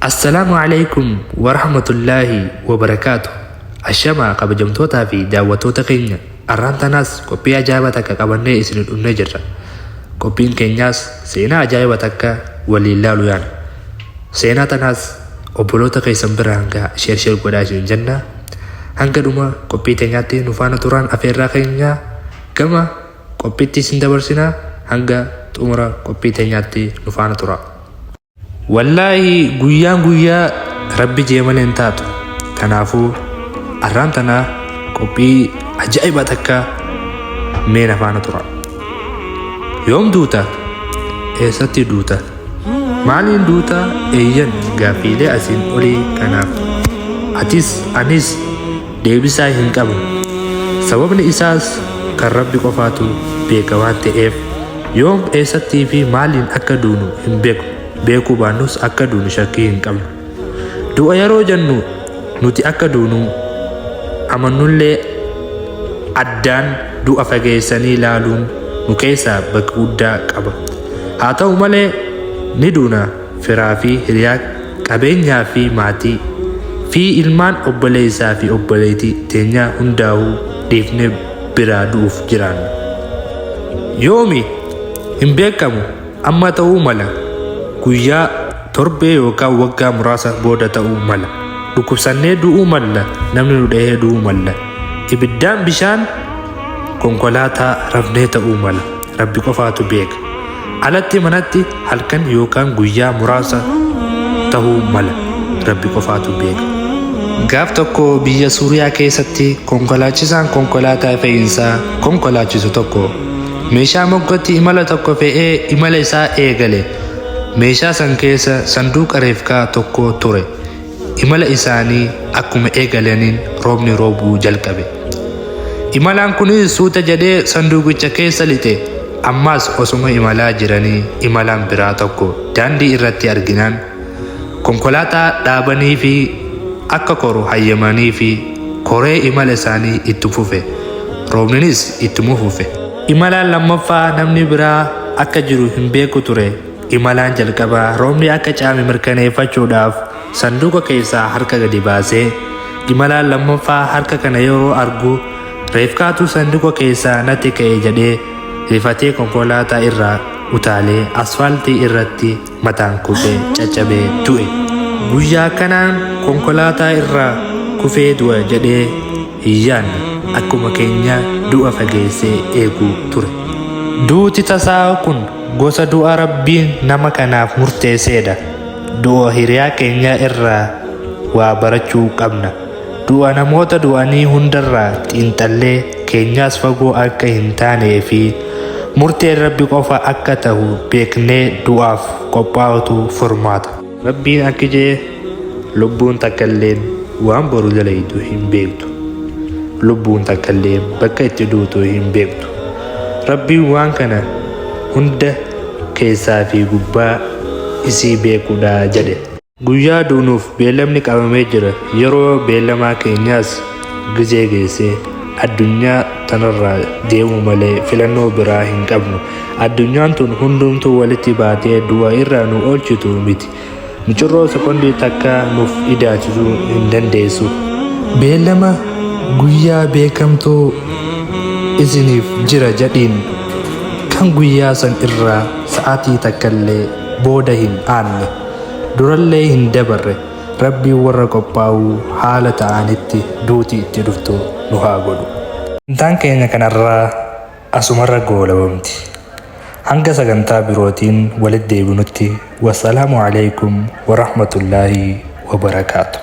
Assalamualaikum warahmatullahi wabarakatuh. Ashama kabajamtootaa fi daawwattoota keenya arraan tanaas qophii ajaa'ibaa takka qabannee isin dhufnee jirra. Qophiin keenyaas seenaa ajaa'ibaa takka waliin laalu yaana. Seenaa tanaas obboloota keessan bira hanga sheer godhaa isin jenna. Hanga dhuma qophii teenyaatti nu faana turaan afeerraa keenya gama qophiitti isin dabarsinaa. Hanga xumura qophii teenyaatti nu faana tura. Wallaahi guyyaa rabbi jeemale hin taatu. Kanaafuu arraan tanaa qophii ajaa'ibaa takka mee na faana tura. Yoom duuta? Eessatti duuta? Maaliin duuta? Eeyyan gaaffiilee asiin olii kanaaf atis anis deebisaa hin qabnu. Sababni isaas kan rabbi qofaatu beeka waan ta'eef yoom eessattii fi maaliin akka duunu hin beeku. Beekuu baannus akka duunu shakkii hin qabnu. Du'a yeroo jennu nuti akka duunu amannullee addaan du'a fageessanii ilaaluun nu keessaa bakka guddaa qaba. Haa ta'u malee ni duuna firaa fi hiriyaa, qabeenyaa fi maatii fi ilmaan obboleessaa fi obboleettii teenyaa hundaa'uu dhiifnee biraa du'uuf jiraanna. Yoomi hin beekamu, amma ta'uu mala. Guyyaa torbee yookaan waggaa muraasa booda ta'uu mala. Dhukkubsannee du'uu malla. Namni nu dhahee du'uu malla. Ibiddaan bishaan konkolaataa rafnee ta'uu mala. Rabbi qofaatu beeka. Alatti manatti halkan yookaan guyyaa muraasa ta'uu mala. Rabbi qofaatu beeka. Gaaf tokko biyya Suuriyaa keessatti konkolaachisaan konkolaataa fe'iinsaa konkolaachisu tokko meeshaa moggatti imala tokko fe'ee imala isaa eegale. Meeshaa san keessa sanduuqa reefkaa tokko ture. Imala isaanii akkuma eegalaniin roobni roobuu jalqabe. Imalaan kunis suuta jedhee sanduuqicha keessa lixe. Ammas osuma imalaa jiranii imalaan biraa tokko daandii irratti arginaan konkolaataa dhaabanii fi akka koru hayyamanii fi koree imala isaanii itti fufe. Roobninis ittuma fufe. Imalaan lammaffaa namni biraa akka jiru hin beeku ture. Imalaan jalqabaa roobni akka caame mirkaneeffachuudhaaf sanduuqa keessaa harka gadi baasee imalaan lammaffaa harka kana yeroo argu reefkaatu sanduuqa keessaa natti ka'e jedhee rifatee konkolaataa irraa utaalee asfaaltii irratti mataan kufee caccabee du'e. Guyyaa kanaan konkolaataa irraa kufee du'a jedhee hin yaadne akkuma keenya du'a fageessee eeguu ture. Duuti tasaa kun gosa du'a rabbiin nama kanaaf murteesseedha. Du'a hiriyaa keenya irraa waa barachuu qabna. Du'a namoota du'anii hundarraa xiinxallee keenyaas fagoo akka hin taanee fi murteen rabbi qofa akka ta'u beeknee du'aaf qophaa'utu furmaata. Rabbiin akka jee lubbuun takkailleen waan boru dalaytu hin beektu. Lubbuun takkaillee bakka itti duutu hin beektu. Rabbiin waan kana hunda keessaa fi gubbaa isii beekudha jedhe. Guyyaa duunuuf beellamni qabamee jira. Yeroo beellamaa keenyaas gizee geessee addunyaa tanarraa deemu malee filannoo biraa hin qabnu. Addunyaan tun hundumtuu walitti baatee du'a irraa nu oolchitu miti. Micirroo sekondii takka nuuf idaachisuu hin dandeessu. Beellama guyyaa beekamtuu isiniif jira jedhiin kan guyyaa san irraa sa'aatii takkallee booda hin aanne durallee hin dabarre rabbiin warra qophaa'uu haala ta'anitti duuti itti dhuftu nu haa godhu. Sagantaan keenya kanarraa asumarra goolabamti. Hanga sagantaa birootiin walitti deebinutti wassalaamu alaikum warahmatullaahi wabarakaatu.